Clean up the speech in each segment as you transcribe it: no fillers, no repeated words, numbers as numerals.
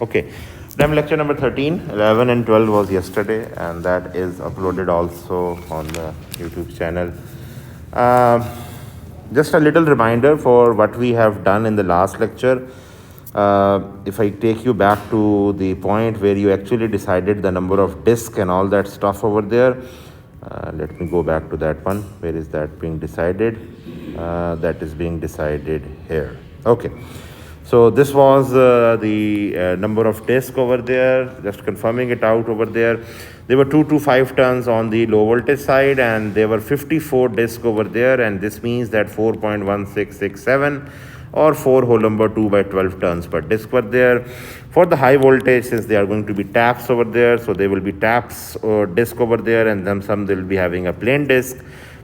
Okay. Dem lecture number 13, 11 and 12 was yesterday, and that is uploaded also on the YouTube channel. Just a little reminder for what we have done in the last lecture. If I take you back to the point where you actually decided the number of disk and all that stuff over there, let me go back to that one. Where is that being decided? That is being decided here. Okay. So this was the number of discs over there, just confirming it out over there. There were 2 to 5 tons on the low voltage side, and there were 54 discs over there, and this means that 4.1667 or 4 whole number 2 by 12 tons per disc were there. For the high voltage, since they are going to be taps over there, so there will be taps or disc over there, and then some they will be having a plain disc.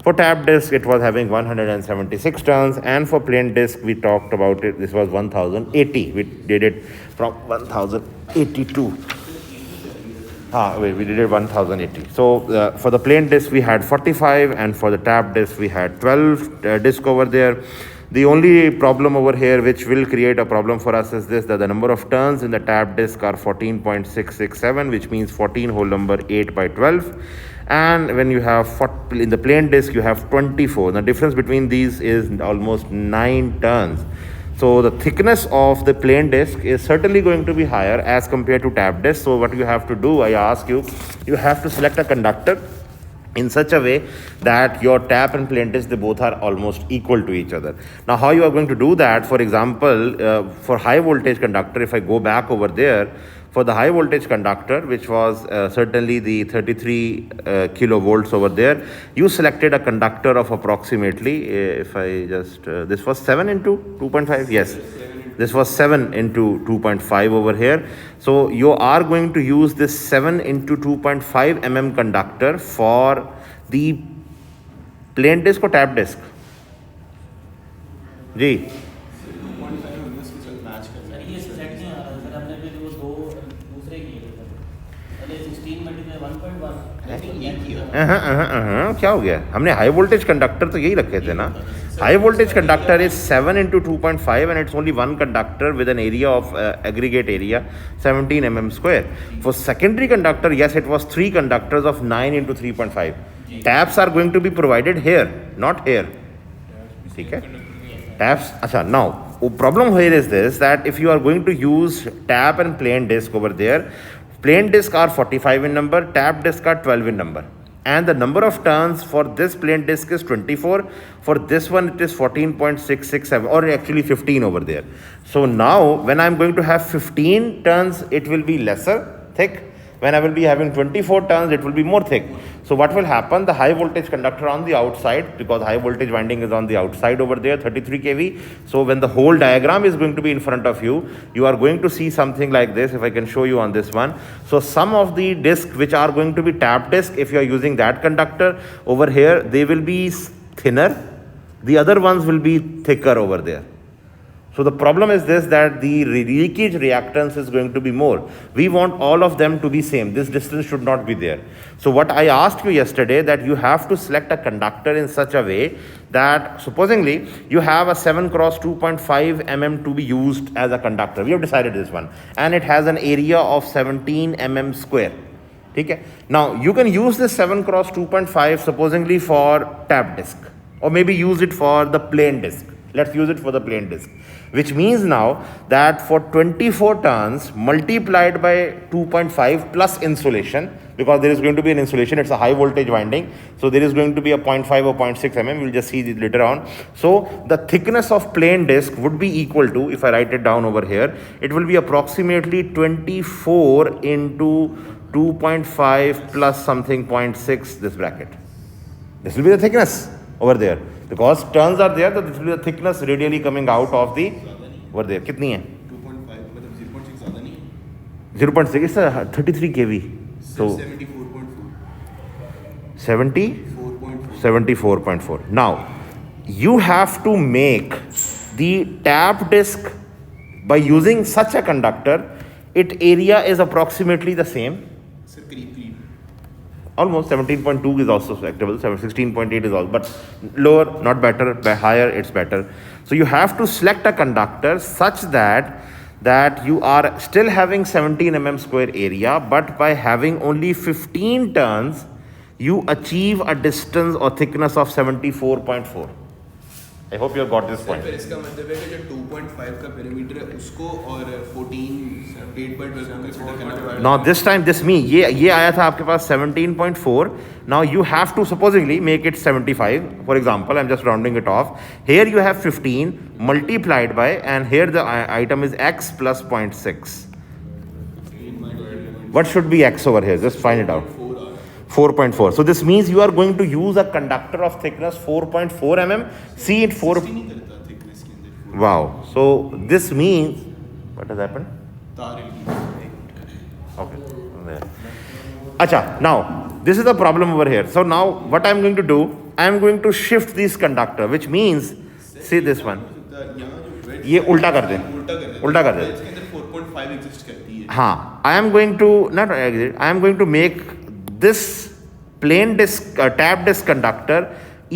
For tap disc, it was having 176 tons, and for plain disc, we talked about it. This was 1080. We did it from 1082. We did it 1080. So for the plain disc, we had 45, and for the tap disc, we had 12 disc over there. The only problem over here, which will create a problem for us, is this: that the number of turns in the tap disc are 14.667, which means 14 whole number 8 by 12. And when you have in the plain disc, you have 24. The difference between these is almost 9 turns. So the thickness of the plain disc is certainly going to be higher as compared to tap disc. So what you have to do, I ask you, you have to select a conductor in such a way that your tap and plain disc, they both are almost equal to each other. Now, how you are going to do that? For example, for high voltage conductor, if I go back over there, for the high voltage conductor, which was certainly the 33 kilovolts over there, you selected a conductor of approximately, if I just, this was 7 into 2.5, yes. This was 7 into 2.5 over here. So you are going to use this 7 into 2.5 mm conductor for the plain disc or tap disc? Ji. क्या हो गया? हमने high voltage conductor तो यही रखे थे ना. High voltage conductor is 7 into 2.5, and it's only one conductor with an area of aggregate area 17 mm square. For secondary conductor, yes, it was 3 conductors of 9 into 3.5. Taps are going to be provided here, not here. Okay? Taps. Achha, now, the problem here is this, that if you are going to use tap and plain disc over there, plain disc are 45 in number, tap disc are 12 in number. And the number of turns for this plain disc is 24. For this one, it is 14.667, or actually 15 over there. So now, when I'm going to have 15 turns, it will be lesser thick. When I will be having 24 turns, it will be more thick. So what will happen? The high voltage conductor on the outside, because high voltage winding is on the outside over there, 33 kV. So when the whole diagram is going to be in front of you, you are going to see something like this, if I can show you on this one. So some of the discs which are going to be tap disc, if you are using that conductor over here, they will be thinner. The other ones will be thicker over there. So the problem is this, that the leakage reactance is going to be more. We want all of them to be same. This distance should not be there. So what I asked you yesterday, that you have to select a conductor in such a way that, supposingly, you have a 7 cross 2.5 mm to be used as a conductor. We have decided this one. And it has an area of 17 mm square. Okay? Now, you can use this 7 cross 2.5 supposingly for tap disc. Or maybe use it for the plain disc. Let's use it for the plain disc. Which means now that for 24 turns multiplied by 2.5 plus insulation, because there is going to be an insulation, it's a high voltage winding, so there is going to be a 0.5 or 0.6 mm, we'll just see it later on. So the thickness of plain disc would be equal to, if I write it down over here, it will be approximately 24 into 2.5 plus something 0.6, this bracket. This will be the thickness over there. Because turns are there, that this will be the thickness radially coming out of the over there. कितनी है? 2.5 मतलब 0.6 ज़्यादा नहीं है. 0.6 is 33 kV. So 74.4. 74.4. Now, you have to make the tap disc by using such a conductor. Its area is approximately the same. Sir, करीब. Almost 17.2 is also selectable, 16.8 is also, but lower, not better, higher, it's better. So you have to select a conductor such that that you are still having 17 mm square area, but by having only 15 turns, you achieve a distance or thickness of 74.4. I hope you have got this sir point. फिर इसका मतलब है कि जो 2.5 का perimeter है उसको और 14 8/12 को कंसीडर करना पड़ेगा. Now this time this means ये आया था आपके पास 17.4. Now you have to supposedly make it 75. For example, I'm just rounding it off. Here you have 15 multiplied by, and here the item is x plus 0.6. What should be x over here? Just find it out. 4.4. So this means you are going to use a conductor of thickness 4.4 mm. See it 4. नहीं करता thickness के अंदर Wow. So this means what has happened? तार Okay. There. Acha, now this is the problem over here. So now what I'm going to do, I'm going to shift this conductor, which means see this one. यहाँ जो wait ये उल्टा कर दें. उल्टा कर दें. इसके अंदर 4.5 एग्जिस्ट करती है. हाँ, I am going to not exit. I am going to make this plain disc tap disc conductor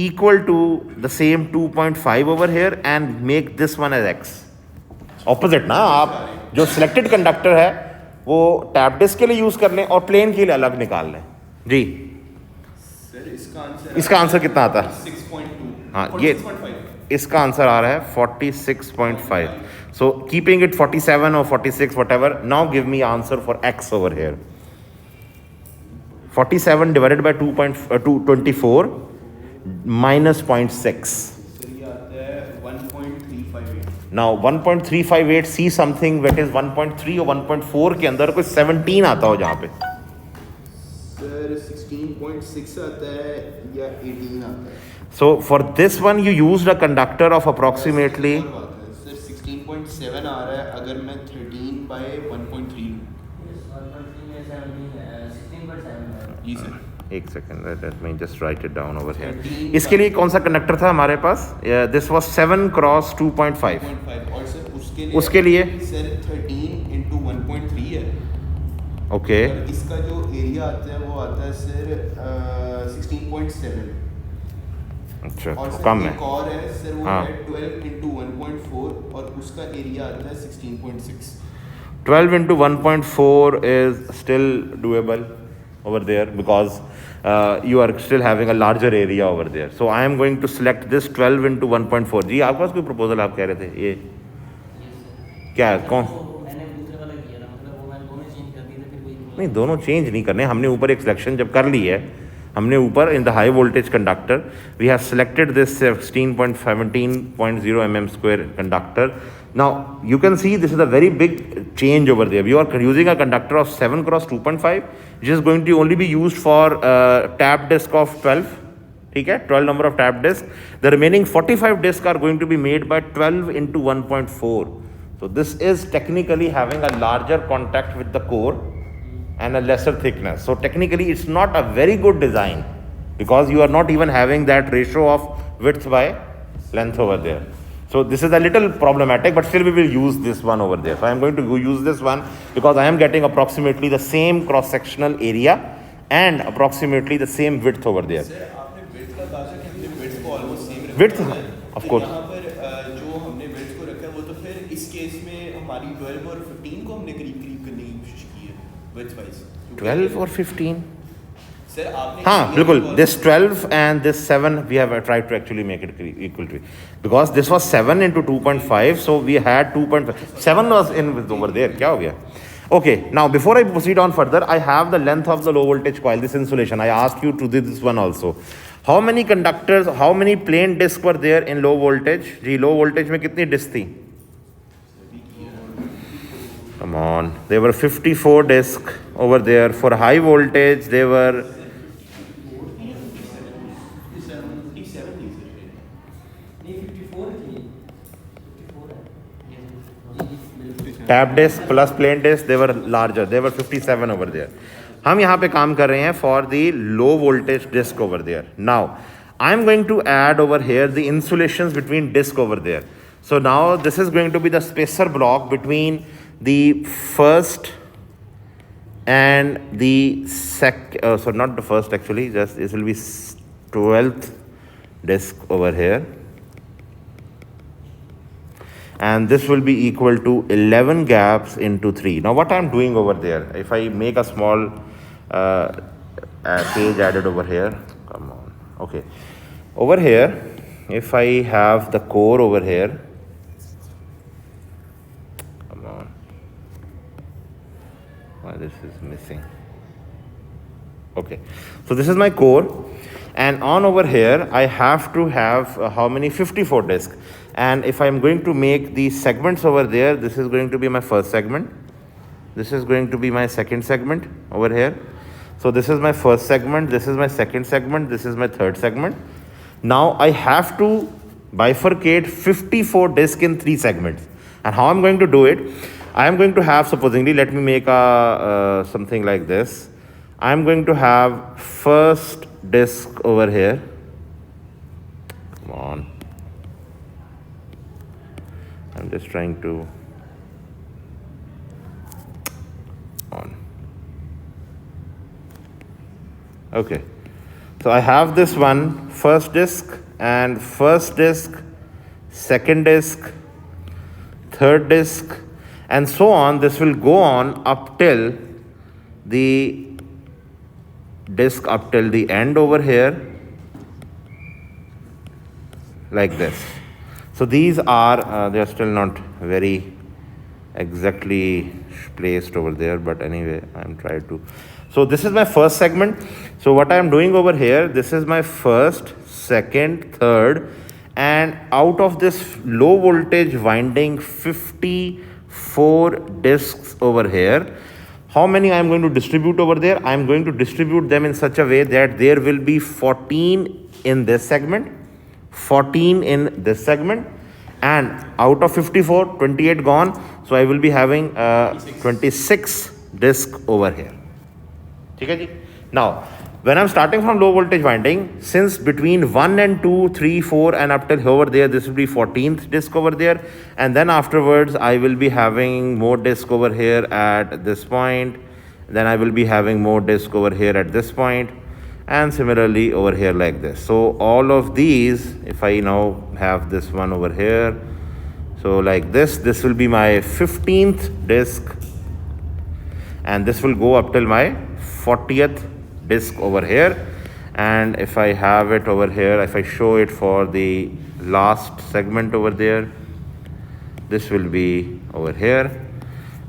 equal to the same 2.5 over here and make this one as x. Opposite ना, आप जो selected conductor है वो tap disc के लिए use कर लें और प्लेन के लिए अलग निकाल लें. जी, सर इसका आंसर कितना आता है? 6.2. हाँ, ये 46.5. इसका आंसर आ रहा है 46.5. So keeping it 47 or 46 whatever. Now give me answer for x over here. 47 divided by 2.24 minus 0.6. Sir ये आता है 1.358. Now 1.358, see something that is 1.3 or 1.4 के अंदर कोई 17 आता हो जहाँ पे. सर 16.6 आता है या 18 आता है. So for this one you used a conductor of approximately. और बात है, सर 16.7 आ रहा है अगर मैं 13 by 1.3 लूँ. जी सर. एक second, let me just write it down over here. इसके लिए कौन सा कंडक्टर था हमारे पास? This was 7 cross 2.5. 2.5 और सर उसके लिए सर 13 into 1.3 है. ओके. और इसका जो एरिया आता है वो आता है सर 16.7. अच्छा, और तो सर कम है. एक और है सर वो हाँ. है 12 into 1.4 और उसका एरिया आता है 16.6. 12 into 1.4 is still doable over there because you are still having a larger area over there. So I am going to select this 12 into 1.4. जी आपके पास कोई proposal आप कह रहे थे ये क्या है? कौन? नहीं, दोनों चेंज नहीं करने. हमने ऊपर एक सिलेक्शन जब कर ली है, हमने ऊपर in the high voltage conductor we have selected this 16.17.0 mm square conductor. Now you can see this is a very big change over there. You are using a conductor of 7 cross 2.5 which is going to only be used for tap disc of 12. ठीक है, 12 number of tap disc. The remaining 45 discs are going to be made by 12 into 1.4. So this is technically having a larger contact with the core and a lesser thickness. So technically it's not a very good design because you are not even having that ratio of width by length over there. So this is a little problematic, but still we will use this one over there. So I am going to use this one because I am getting approximately the same cross-sectional area and approximately the same width over there. Sir आपने width का कहा कि हमने width को almost same रखा Width, है. of तो course. यहाँ पर जो हमने विड्थ को रखा है वो तो फिर इस केस में हमारी 12 और 15 को हमने करीब करीब करने की कोशिश की है विड्थ वाइज. 12 or 15? सर आपने हाँ बिल्कुल, this 12 and this 7 we have tried to actually make it equal to it because this was 7 into 2.5, so we had 2.5. 7 was in over there. क्या हो गया? Okay, now before I proceed on further, I have the length of the low voltage coil, this insulation. I asked you to do this one also. How many conductors, how many plain discs were there in low voltage? Ji low voltage में कितनी disc थी? Come on, there were 54 discs over there. For high voltage, they were 77. Tap disc plus plain disc, they were larger, they were 57 over there. हम यहाँ पे काम कर रहे हैं for the low voltage disc over there. Now I am going to add over here the insulations between disc over there. So now this is going to be the spacer block between the first and the so not the first actually, just this will be 12th disc over here. and this will be equal to 11 gaps into 3. Now what I'm doing over there, if I make a small page added over here, come on, okay, over here, if I have the core over here, come on, why this is missing, okay, so this is my core, and on over here I have to have how many, 54 disks. And if I'm going to make these segments over there, this is going to be my first segment, this is going to be my second segment over here. So this is my first segment, this is my second segment, this is my third segment. Now I have to bifurcate 54 disks in 3 segments. And how I'm going to do it, I am going to have, supposingly, let me make a something like this. I'm going to have first disk over here. Come on. I'm just trying to on. Okay. So I have this one, first disk, and first disk, second disk, third disk, and so on. This will go on up till the disk up till the end over here, like this. So these are, they are still not very exactly placed over there, but anyway, I'm trying to. So this is my first segment. So what I'm doing over here, this is my first, second, third, and out of this low voltage winding 54 disks over here, how many I'm going to distribute over there? I'm going to distribute them in such a way that there will be 14 in this segment, 14 in this segment, and out of 54, 28 gone. So I will be having 26 disks over here. Okay? Now, when I'm starting from low voltage winding, since between 1 and 2, 3, 4 and up till over there, this will be 14th disk over there. And then afterwards, I will be having more disk over here at this point. Then I will be having more disk over here at this point. And similarly over here like this. So all of these, if I now have this one over here, so like this will be my 15th disk. And this will go up till my 40th disk over here. And if I have it over here, if I show it for the last segment over there, this will be over here,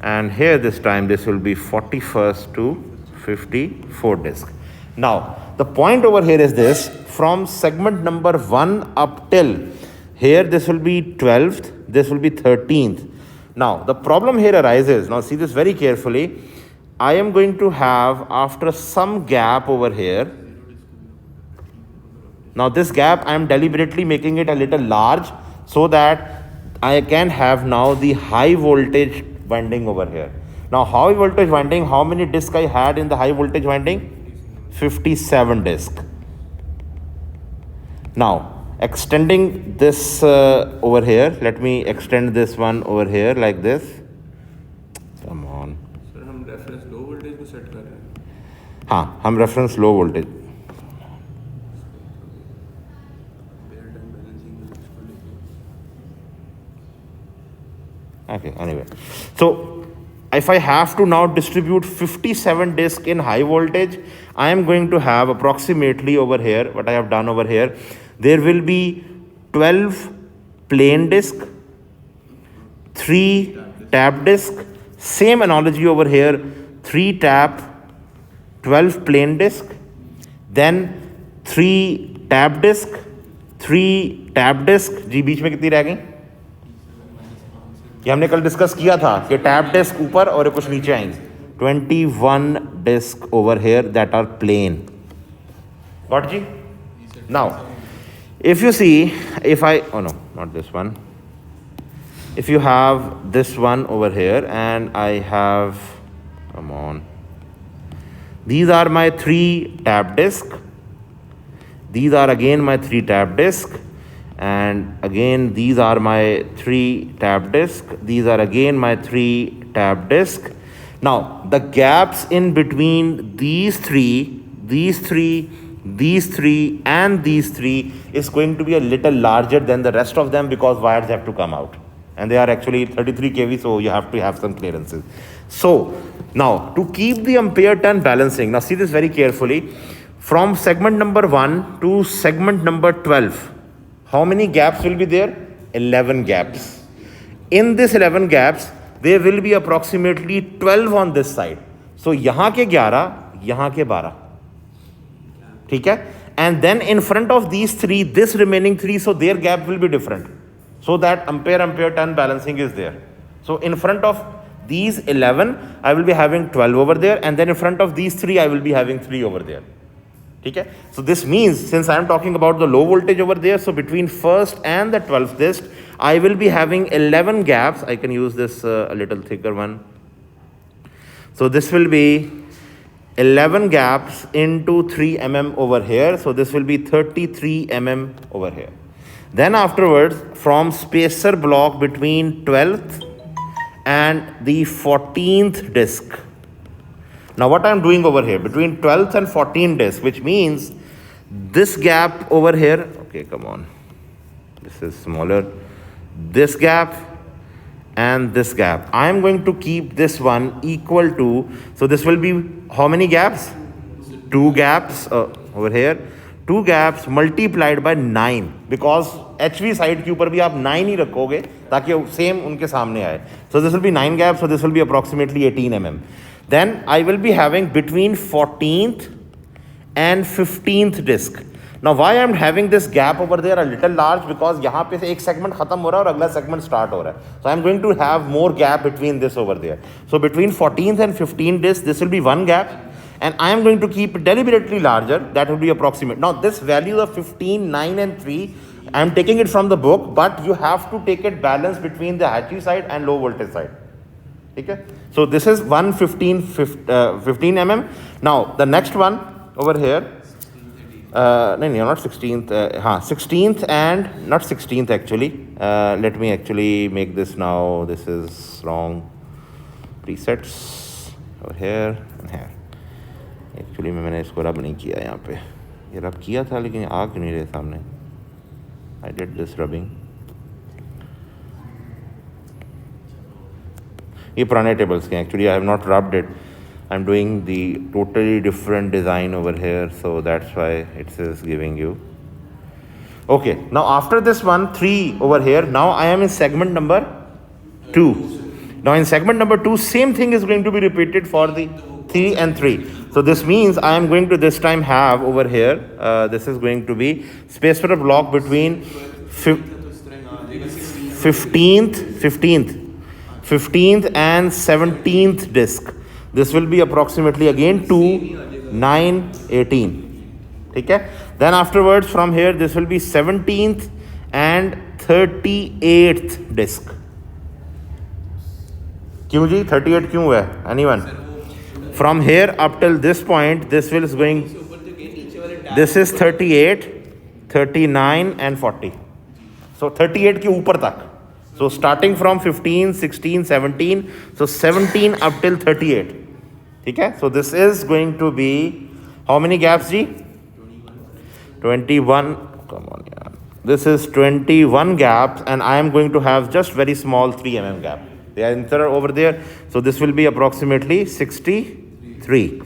and here this time this will be 41st to 54 disk. Now the point over here is this, from segment number 1 up till here, this will be 12th, this will be 13th. Now the problem here arises, now see this very carefully, I am going to have, after some gap over here, now this gap I am deliberately making it a little large so that I can have now the high voltage winding over here. Now high voltage winding, how many discs I had in the high voltage winding? 57 discs. Now extending this over here, let me extend this one over here like this. Come on. Sir हम reference low voltage को set कर रहे हैं. हाँ, हम reference low voltage. Okay, anyway, so if I have to now distribute 57 disks in high voltage, I am going to have approximately over here, what I have done over here, there will be 12 plain disk, 3 tap disk, same analogy over here, 3 tap, 12 plain disk, then 3 tap disk, 3 tap disk, जी बीच में कितनी रह गई? ये हमने कल discuss किया था कि टैप डिस्क ऊपर और कुछ नीचे आएंगे. 21 disc over here that are plain. Got ji? Now if you see, if I, oh no, not this one, if you have this one over here and I have, come on, these are my 3 tap disk, these are again my 3 tap disk, and again these are my 3 tap disk, these are again my 3 tap disk. Now the gaps in between these three and these three is going to be a little larger than the rest of them because wires have to come out. and they are actually 33 kV, so you have to have some clearances. So now to keep the ampere turn balancing, now see this very carefully, from segment number 1 to segment number 12, how many gaps will be there? 11 gaps. In this 11 gaps, there will be approximately 12 on this side. So यहाँ के 11, यहाँ के 12. ठीक है? And then in front of these 3, this remaining 3, so their gap will be different. So that ampere turn balancing is there. So in front of these 11, I will be having 12 over there, and then in front of these 3, I will be having 3 over there. Okay? So this means, since I am talking about the low voltage over there, so between first and the 12th disc, I will be having 11 gaps. I can use this a little thicker one. So this will be 11 gaps into 3 mm over here. So this will be 33 mm over here. Then afterwards, from spacer block between 12th and the 14th disc. Now what I am doing over here, between 12th and 14th disc, which means this gap over here, okay, come on, this is smaller, this gap and this gap, I am going to keep this one equal to, so this will be how many gaps? 2 gaps over here, 2 gaps multiplied by 9, because HV side के ऊपर भी आप 9 ही रखोगे ताकि same उनके सामने आए. So this will be 9 gaps, so this will be approximately 18 mm. Then I will be having between 14th and 15th disc. Now why I am having this gap over there a little large, because यहाँ पे से एक segment खत्म हो रहा है और अगला segment start हो रहा है. So I am going to have more gap between this over there. So between 14th and 15th disc, this will be 1 gap, and I am going to keep it deliberately larger. That will be approximate. Now this value of 15, 9 and 3, I am taking it from the book, but you have to take it balance between the HV side and low voltage side. Okay? So this is 15 mm. Now the next one over here, no, not 16th, 16th and not 16th actually. Let me actually make this now. This is wrong. Presets over here and here. Actually मैंने इसको रब नहीं किया यहाँ पे. ये रब किया था लेकिन आ क्यों नहीं रहे सामने. I did this rubbing. ये पुराने tables के actually I have not rubbed it. I'm doing the totally different design over here, so that's why it is giving you. Okay, now after this one, 3 over here, now I am in segment number 2. Now in segment number 2, same thing is going to be repeated for the 3 and 3. So this means I am going to this time have over here, this is going to be spacer block between 15th and 17th disc. This will be approximately again 2, 9, 18. Okay? Then afterwards from here this will be 17th and 38th disc. क्यों जी 38 क्यों है? Anyone? From here up till this point, this will is going, this is 38, 39 and 40. So 38 के ऊपर तक. So starting from 15, 16, 17, so 17 up till 38. Okay? So this is going to be, how many gaps ji? 21, come on, yeah. This is 21 gaps, and I am going to have just very small 3 mm gap. They are over there, so this will be approximately 63.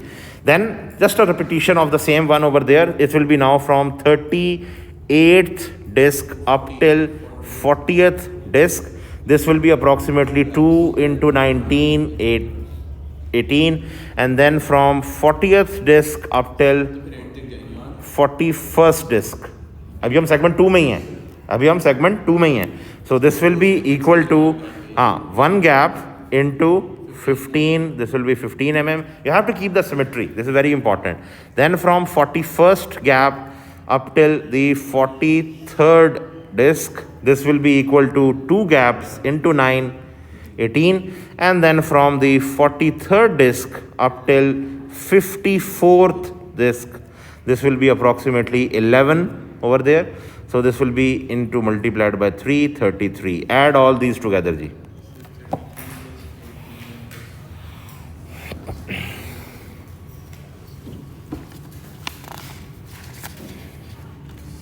Then just a repetition of the same one over there. It will be now from 38th disc up till 40th disc. This will be approximately 2 into 19, 18, and then from 40th disc up till 41st disc. अभी हम segment 2 में ही हैं. So this will be equal to 1 gap into 15. This will be 15 mm. You have to keep the symmetry. This is very important. Then from 41st gap up till the 43rd disc, this will be equal to 2 gaps into 9, 18, and then from the 43rd disc up till 54th disc, this will be approximately 11 over there. So this will be into multiplied by 3, 33. Add all these together ji.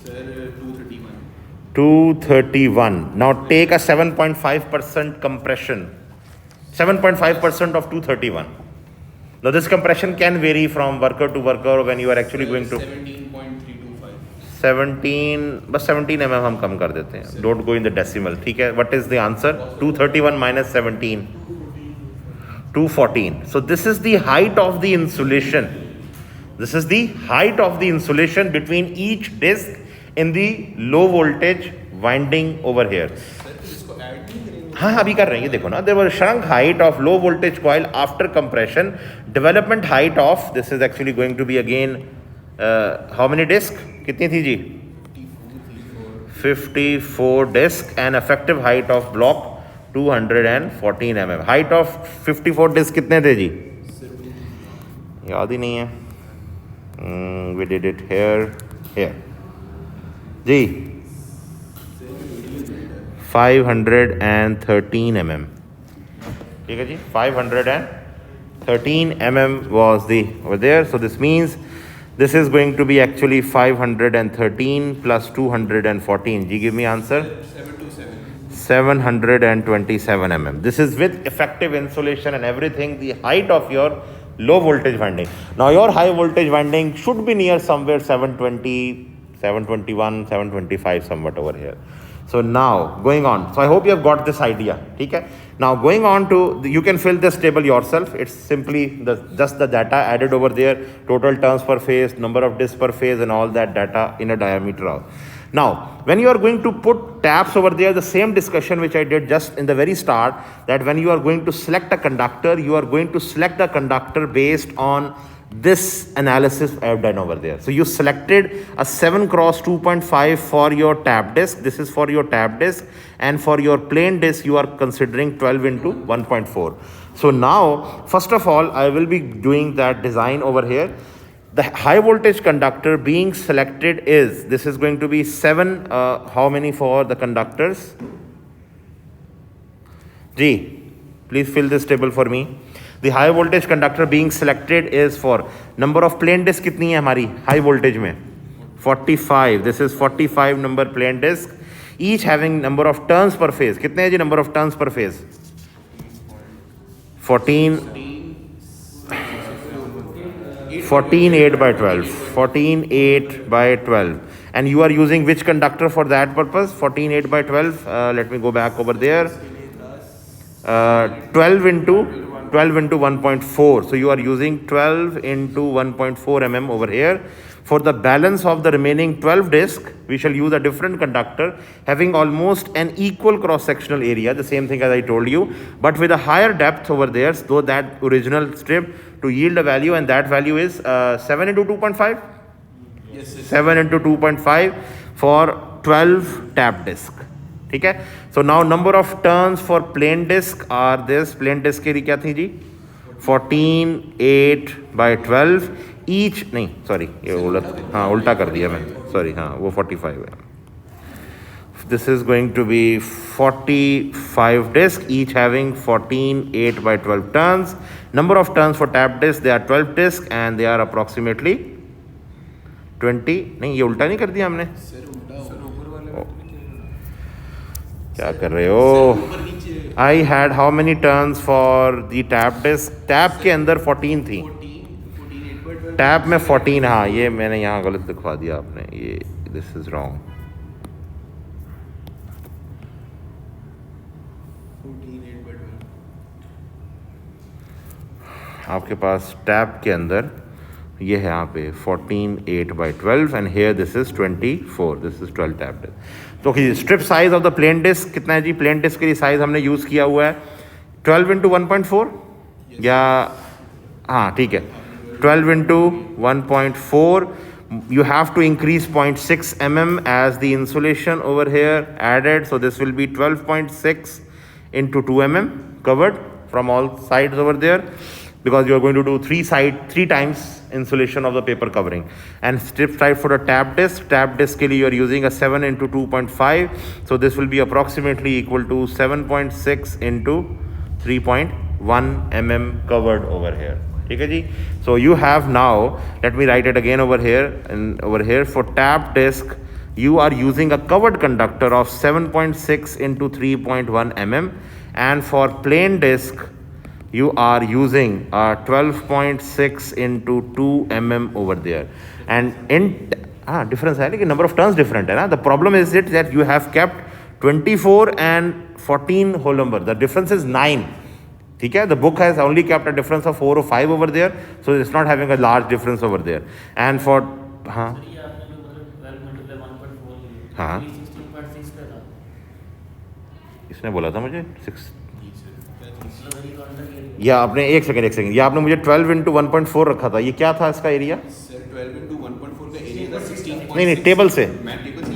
Sir, 231. 231. Now take a 7.5% compression. 7.5% of 231. Now this compression can vary from worker to worker when you are actually going to 17.325. 17, बस 17 mm हम कम कर देते हैं. Don't go in the decimal. ठीक है. What is the answer? 231 minus 17. 214. So this is the height of the insulation. This is the height of the insulation between each disc in the low voltage winding over here. इसको add नहीं करेंगे? हाँ अभी कर रहे हैं ये देखो ना. There was shrunk height of low voltage coil after compression. Development height of this is actually going to be again how many disc? कितनी थी जी? 54 disc and effective height of block 214 mm. Height of 54 disc कितने थे जी? याद ही नहीं है. We did it here. Ji 513 mm. ठीक है जी. 513 mm was the over there. So this means this is going to be actually 513 plus 214. Ji, give me answer. 727 mm. This is with effective insulation and everything, the height of your low voltage winding. Now your high voltage winding should be near somewhere 720, 721, 725 somewhat over here. So now going on. So I hope you have got this idea. Okay? Now going on to, you can fill this table yourself. It's simply just the data added over there, total turns per phase, number of discs per phase and all that data in a diameter of. Now, when you are going to put taps over there, the same discussion which I did just in the very start, that when you are going to select a conductor, you are going to select the conductor based on this analysis I have done over there. So you selected a 7 cross 2.5 for your tap disc. This is for your tap disc. And for your plain disc, you are considering 12 into 1.4. So now, first of all, I will be doing that design over here. The high voltage conductor being selected is, this is going to be 7, how many for the conductors? G, please fill this table for me. The high voltage conductor being selected is for number of plain disc कितनी है हमारी high voltage में? 45. This is 45 number plain disc. Each having number of turns per phase. कितने है जी number of turns per phase? 14 8 by 12. 14 8 by 12. And you are using which conductor for that purpose? 14 8 by 12. Let me go back over there. 12 into 1.4. So you are using 12 into 1.4 mm over here. For the balance of the remaining 12 disc, we shall use a different conductor having almost an equal cross-sectional area, the same thing as I told you, but with a higher depth over there, so that original strip to yield a value, and that value is 7 into 2.5? Yes, 7 into 2.5 for 12 tap disc. Okay? So now number of turns for plain disc are this. Plain disc के लिए क्या थी जी? 14 8 by 12. Each नहीं sorry ये उल्टा कर दिया मैंने. Sorry वो 45 है. This is going to be 45 disc, each having 14 8 by 12 turns. Number of turns for tap disc, they are 12 disc and they are approximately 20. नहीं ये उल्टा नहीं कर दिया हमने. क्या कर रहे हो? I had how many turns for the tap disc? Tap के अंदर 14 थी. टैप में 14. हाँ ये मैंने यहाँ गलत लिखवा दिया आपने. ये दिस इज रॉन्ग. आपके पास टैप के अंदर ये है यहाँ पे 14 8 by 12 and here this is 24. This is 12 tap disc. तो strip size of the plain disc कितना है जी? प्लेन डिस्क के लिए साइज हमने यूज़ किया हुआ है 12 into 1.4 या हाँ ठीक है 12 into 1.4. You have to increase 0.6 mm as the insulation over here added. So this will be 12.6 into 2 mm covered from all sides over there, because you are going to do three times insulation of the paper covering. And strip size for the tap disc के लिए you are using a 7 into 2.5. So this will be approximately equal to 7.6 into 3.1 mm covered over here. ठीक है जी. So you have now, let me write it again over here, and over here for tap disc you are using a covered conductor of 7.6 into 3.1 mm, and for plain disc you are using a 12.6 into 2 mm over there. And in difference है लेकिन number of turns different है ना. The problem is it that you have kept 24 and 14 whole number. The difference is 9. ठीक है. The book has only kept a difference of 4 or 5 over there, so it's not having a large difference over there. And for हाँ हाँ इसने बोला था मुझे 6. या आपने एक सेकंड या आपने मुझे 12 इंटू 1.4 रखा था. ये क्या था इसका एरिया? सर 12 इंटू 1.4 का एरिया था 16. नहीं टेबल से. मैं टेबल से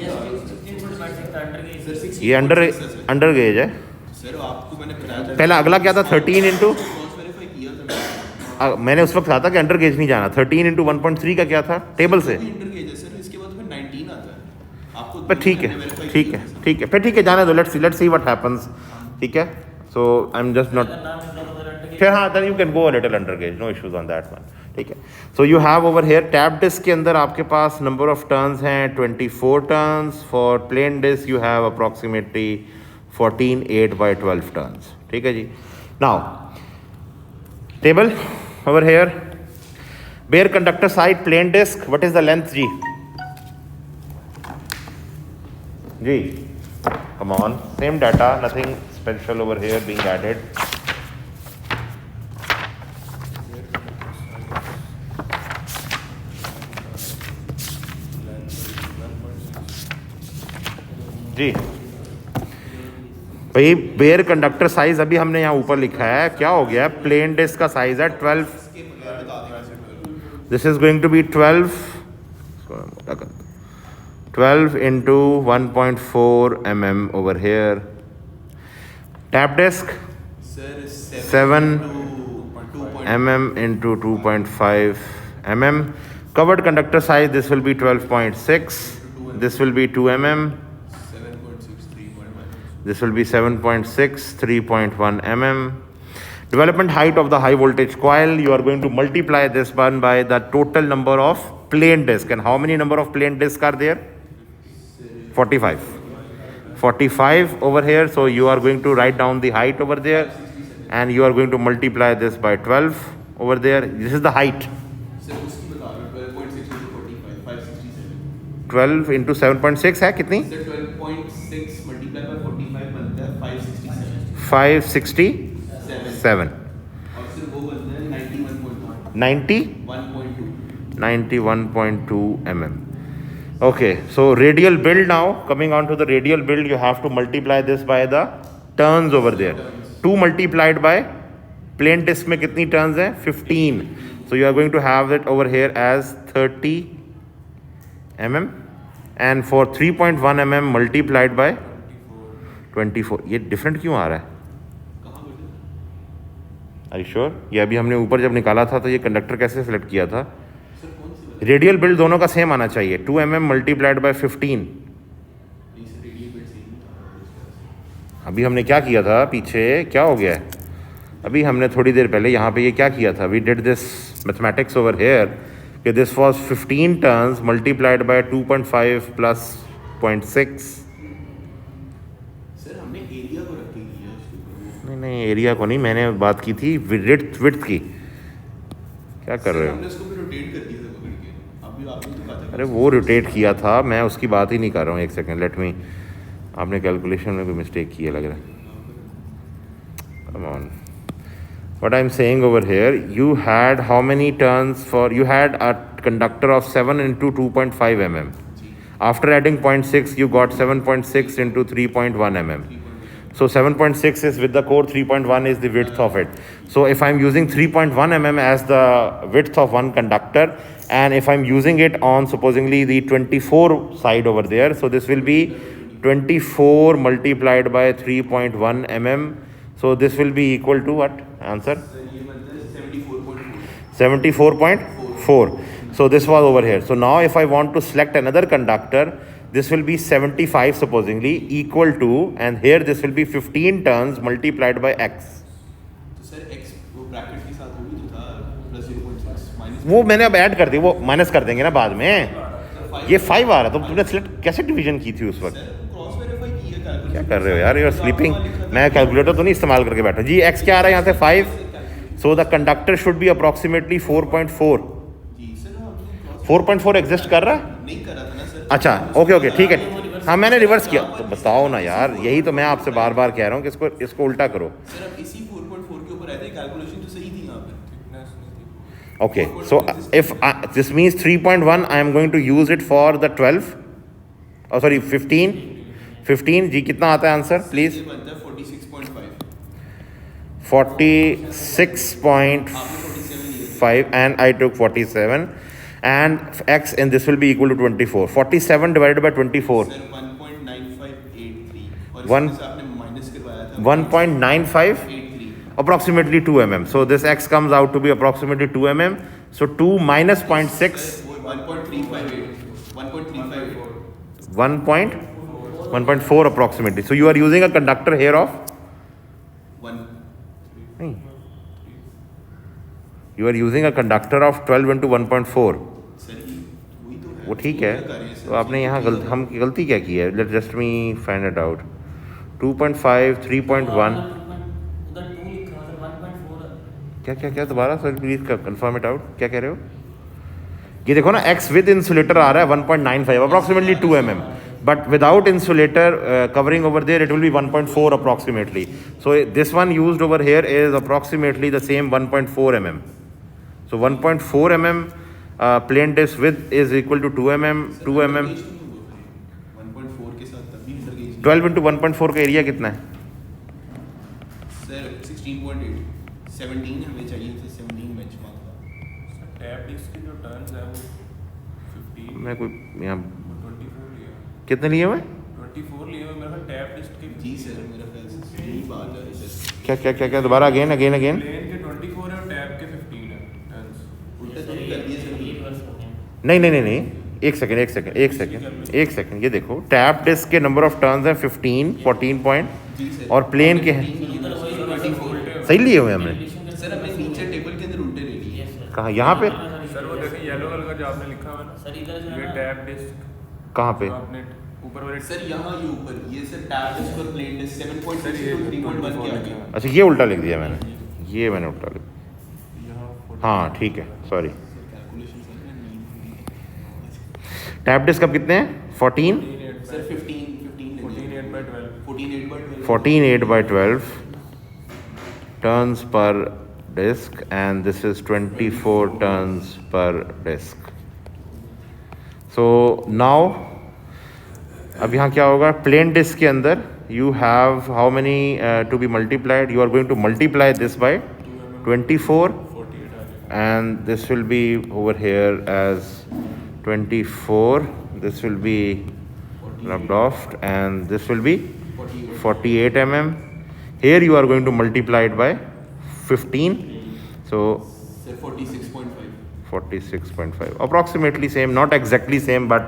ये अंडर गेज है सर. आपको मैंने बताया था पहला. अगला क्या था? 13 इंटू क्रॉस वेरीफाई किया था मैंने उस वक्त कहा था कि अंडर गेज नहीं जाना. 13 इंटू 1.3 का क्या था टेबल से? इंटर गेज है सर. इसके बाद फिर 19 आता है आपको. पर ठीक है फिर ठीक है जाने दो. Let's see what happens. ठीक है. So I am just not फिर हाँ then you can go a little under gauge. No issues on that one. ठीक है. So you have over here tap disc के अंदर आपके पास नंबर ऑफ टर्न्स हैं 24 turns. For plain disc you have approximately 14 8/12 turns. ठीक है जी. Now table over here. Bare conductor side plain disc. What is the length ji? Ji come on, same data, nothing special over here being added. जी भाई bear conductor size अभी हमने यहाँ ऊपर लिखा है. क्या हो गया? प्लेन डिस्क का साइज है 12. This is going to be 12 into 1.4 mm over here. Tap disc sir 7 mm into 2.5 mm. Covered conductor size, this will be 12.6. This will be 2 mm. 7.63. This will be 7.6 3.1 mm. Development height of the high voltage coil, you are going to multiply this one by the total number of plain disc. And how many number of plain disc are there? 45 over here. So you are going to write down the height over there, and you are going to multiply this by 12 over there. This is the height. Sir उसकी बता रहा हूँ 12.6 into 45 567. 12 into 7.6 है कितनी? Sir 12.6 multiply by 45 बनता है 567. 567. और फिर वो बनता है 91.1. 91.2 mm. Okay, so radial build now. Coming on to the radial build, you have to multiply this by the turns over there. 2 multiplied by plain disc में कितनी turns है? 15. So you are going to have it over here as 30 mm, and for 3.1 mm multiplied by 24. ये different क्यों आ रहा है? Are you sure? ये अभी हमने ऊपर जब निकाला था तो ये कंडक्टर कैसे सेलेक्ट किया था? रेडियल बिल्ड दोनों का सेम आना चाहिए. 2 mm मल्टीप्लाइड बाय 15. अभी हमने क्या किया था? पीछे क्या हो गया है? अभी हमने थोड़ी देर पहले यहाँ पे ये क्या किया था? We did this mathematics over here कि this was 15 turns multiplied by 2.5 plus 0.6. Sir हमने एरिया को रख के किया उसके ऊपर. नहीं एरिया को नहीं, मैंने बात की थी विड्थ की. क्या कर रहे हो? हमने उसको भी रोटेट कर दिया था पकड़ के. अभी आपने तो कहा था. अरे वो रोटेट किया था, मैं उसकी बात ही नहीं कर रहा हूँ. एक सेकेंड लेट मी. आपने कैलकुलेशन में कोई मिस्टेक की है लग रहा है. Come on. What I'm saying over here, you had how many turns for? You had a conductor of 7 into 2.5 mm. After adding 0.6, you got 7.6 into 3.1 mm. So 7.6 is with the core, 3.1 is the width of it. So if I'm using 3.1 mm as the width of one conductor, and if I'm using it on supposingly the 24 side over there, so this will be 24 multiplied by 3.1 mm. So this will be equal to what? Answer? 74.4. So this was over here. So now if I want to select another conductor, this will be 75 supposingly equal to, and here this will be 15 turns multiplied by x. तो sir x वो bracket के साथ वो भी तो था plus 0.6 minus. वो मैंने अब ऐड कर दी, वो माइनस कर देंगे ना बाद में. 5 ये 5 आ रहा, तो तुमने सिलेक्ट कैसे डिवीजन की थी उस वक्त? क्रॉस वेरीफाई की है कैलकुलेशन। क्या कर रहे हो यार, यू आर स्लीपिंग। मैं कैलकुलेटर तो नहीं इस्तेमाल करके बैठा जी। एक्स क्या आ रहा है यहाँ से 5, so the conductor should be approximately 4.4। Ji sir हमने 4.4 एग्जिस्ट कर रहा है? नहीं करा था ना सर। अच्छा ओके ओके ठीक है, हाँ मैंने रिवर्स किया। तो बताओ ना यार, यही तो मैं आपसे बार बार कह रहा हूँ कि इसको उल्टा करो। सर अब इसी 4.4 के ऊपर आए थे, कैलकुलेशन तो सही थी यहाँ पे। थिकनेस नहीं थी। Okay, so if this means 3.1, I am going to use it for the 12. Oh, sorry, 15. 15 जी कितना आता है आंसर प्लीज? ये बनता है 46.5। 46.5 and I took 47 and x and this will be equal to 24. 47 divided by 24. Sir 1.9583 और One- इसमें से आपने माइनस करवाया था 1.95 83। approximately 2 mm. So this x comes out to be approximately 2 mm. So 2 minus 0.6 वो 1.358 1.358 1.4 approximately. So you are using a conductor here of 1 नहीं, you are using a conductor of 12 into 1.4. Sir ये वही तो है। वो ठीक है, तो आपने यहाँ हम गलती क्या की है? Let just me find it out. 2.5 3.1 उधर 2 लिखा हुआ था 1.4 क्या क्या क्या दोबारा sir please confirm it out, क्या कह रहे हो? ये देखो ना, x विद इंसुलेटर आ रहा है 1.95 approximately 2 mm, but without insulator covering over there it will be 1.4 approximately. So this one used over here is approximately the same 1.4 mm. So 1.4 mm plain disc width is equal to 2 mm. 2 mm 1.4 के साथ तब भी इंटरगेज 12 into 1.4 का area कितना है? Sir 16.8 17 हमें चाहिए थे 17 बेंचमार्क था। सर टैप डिस्क के जो टर्न्स है वो 15 मैं कोई यहाँ 24 लिया। कितने लिए हुए? 24 लिए हुए मेरे ख्याल टैप डिस्क के जी सर मेरा ख्याल से यही बात आ रही सर। क्या क्या क्या क्या दोबारा अगेन अगेन अगेन प्लेन के 24 है और टैप के 15 है टर्न्स। उल्टा तो नहीं कर दिए सर। रिवर्स हो गया। नहीं नहीं नहीं नहीं, एक सेकंड ये देखो, टैप डिस्क के नंबर ऑफ टर्न्स हैं 15 14 पॉइंट जी सर और प्लेन के हैं उधर वही 24 सही लिए हुए हमने। सर हमने नीचे टेबल के अंदर उल्टे ले लिए। Yes sir. कहाँ? यहाँ पे? सर वो देखिए येलो कलर का जो आपने लिखा हुआ है ना, सर इधर जो ये है ना टैप डिस्क कहाँ पे? जो आपने ऊपर वाले सर यहाँ ये ऊपर ये सर टैब डिस्क और प्लेन डिस्क 7.6 सर ये to 3.1 के आगे। अच्छा ये उल्टा लिख दिया मैंने, ये मैंने उल्टा लिख यहाँ हाँ ठीक है सॉरी। कैलकुलेशन सर मैं नहीं टैप डिस्क अब कितने हैं? 14 सर 15 ले लिए 14 8/12 14 8/12 8/12 turns per disc and this is 24 turns per disc. So now अब यहाँ क्या होगा? प्लेन डिस्क के अंदर you have how many to be multiplied? You are going to multiply this by 24 and this will be over here as 24. This will be rubbed off and this will be 48 mm. Here you are going to multiply it by 15. So sir 46.5 46.5 approximately same, not exactly same, but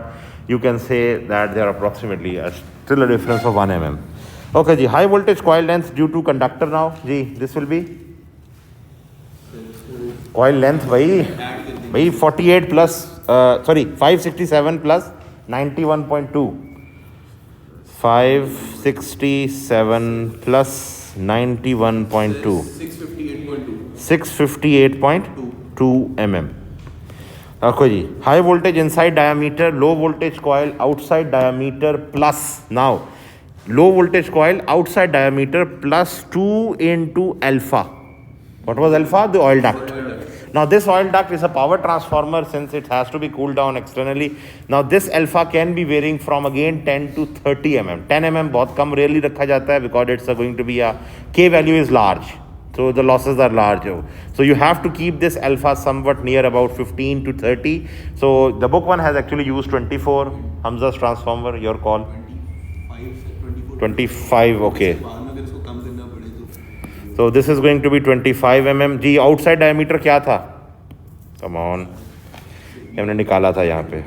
you can say that they are approximately still a difference of 1 mm. Okay ji, high voltage coil length due to conductor now ji, this will be coil length भाई 48 plus 567 plus 91.2 567 plus 91.2 658.2 658.2 mm. देखो जी, high voltage inside diameter, low voltage coil outside diameter plus, now low voltage coil outside diameter plus 2 into alpha. What was alpha? The oil duct. Now this oil duct is a power transformer since it has to be cooled down externally. Now this alpha can be varying from again 10 to 30 mm. 10 mm बहुत कम rarely रखा जाता है because it's going to be a K value is large. So the losses are large. So you have to keep this alpha somewhat near about 15 to 30. So the book one has actually used 24. Hamza's transformer, your call. 25, okay. बाद में अगर इसको कम करना पड़े तो So this is going to be 25 mm. Ji outside diameter क्या था? Come on. हमने निकाला था यहाँ पे.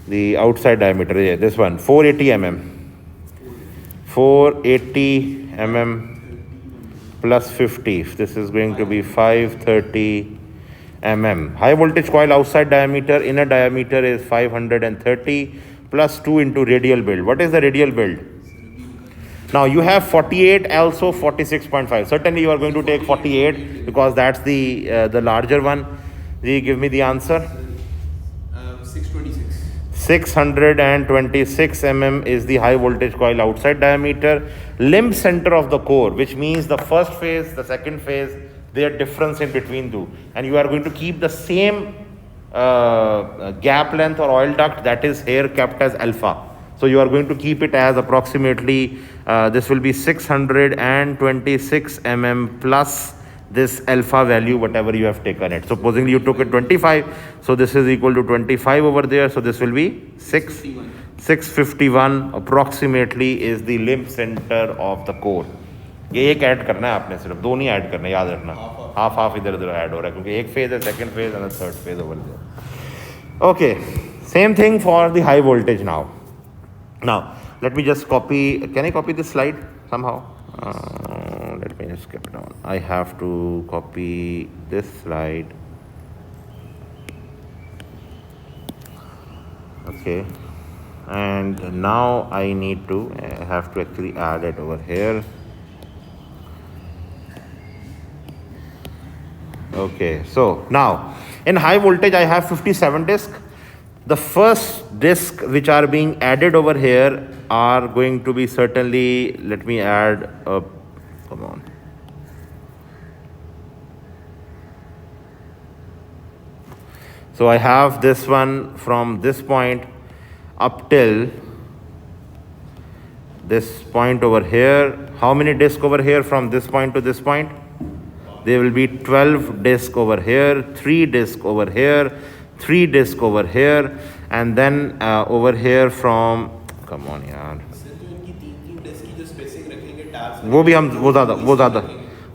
The outside diameter, yeah, this one, 480 mm. 480 mm plus 50. This is going to be 530 mm. High voltage coil outside diameter, inner diameter is 530 plus 2 into radial build. What is the radial build? Now you have 48, also 46.5. Certainly you are going to take 48 because that's the larger one. Give me the answer. 626. 626 mm is the high voltage coil outside diameter. Limb center of the core, which means the first phase, the second phase, their difference in between two. And you are going to keep the same gap length or oil duct that is here kept as alpha. So you are going to keep it as approximately, this will be 626 mm plus this alpha value, whatever you have taken it. Supposing you took it 25, so this is equal to 25 over there. So this will be 651 approximately is the limb center of the core. ये एक add करना है आपने, सिर्फ दो नहीं add करना, याद रखना. हाफ हाफ इधर उधर ऐड हो रहा है क्योंकि एक फेज है, second phase and third phase over there. Okay, same thing for the high voltage now. Now, let me just copy. Can I copy this slide somehow? Let me just skip it down. I have to copy this slide. Okay. And now I need to, I have to actually add it over here. Okay. So, now, in high voltage, I have 57 disc. The first disc which are being added over here are going to be certainly, let me add up, come on. So I have this one from this point up till this point over here. How many discs over here from this point to this point? There will be 12 discs over here, 3 discs over here, 3 disc over here, and then over here from, come on यार, वो भी हम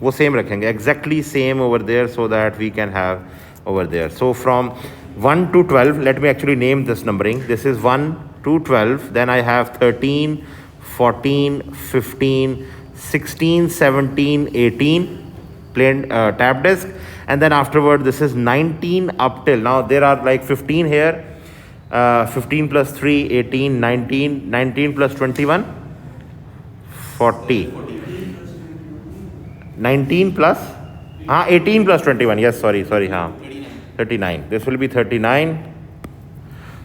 वो same रखेंगे, exactly same over there, so that we can have over there. So from 1 to 12, let me actually name this numbering. This is 1 to 12, then I have 13, 14, 15, 16, 17, 18 plain tap disc. And then afterward, this is 19 up till, now there are like 15 here, 15 plus 3, 18, 19, 19 plus 21, 40. 19 plus, 18 plus 21, yes, sorry, 39. This will be 39,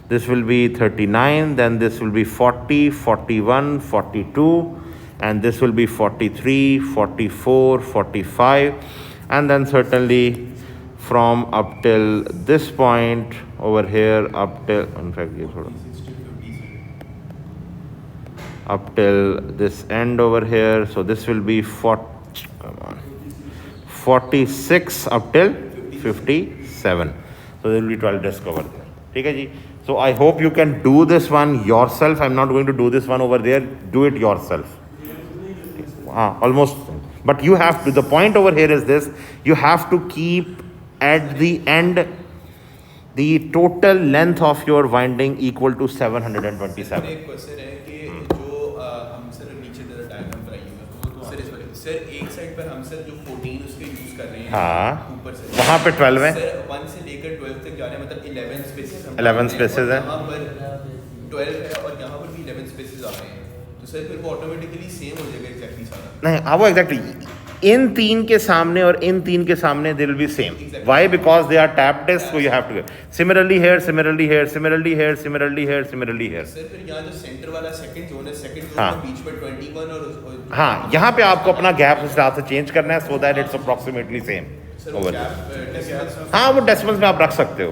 this will be 39, then this will be 40, 41, 42, and this will be 43, 44, 45. And then certainly from up till this point over here up till, in fact, up till this end over here. So this will be 46 up till 57. So there will be 12 discs over there. Okay, ji? So I hope you can do this one yourself. I'm not going to do this one over there. Do it yourself. Almost. But you have to, the point over here is this, you have to keep at the end the total length of your winding equal to 727. एक question है कि जो हम sir नीचे जरा diagram पर आइएगा sir एक साइड पर हम सर जो 14 उसके यूज कर रहे हैं ऊपर से वहाँ पे 12 है सर 1 से लेकर 12 तक जा रहे हैं मतलब 11 स्पेसेस 11 स्पेसेस है यहाँ पर 12 है और यहाँ पर भी 11 स्पेसेस आ रहे हैं तो सर फिर वो ऑटोमेटिकली सेम हो जाएगा एग्जैक्टली सारा नहीं वो एग्जैक्टली इन तीन के सामने और इन तीन के सामने they will be same why because they are tap disc so you have to similarly here similarly here similarly here similarly here similarly here sir फिर यहाँ जो सेंटर वाला सेकंड जोन है सेकंड जोन के बीच में 21 और हाँ यहाँ पे आपको अपना गैप इस तरह से चेंज करना है so that it's approximately same over हाँ वो डेसिमल्स में आप रख सकते हो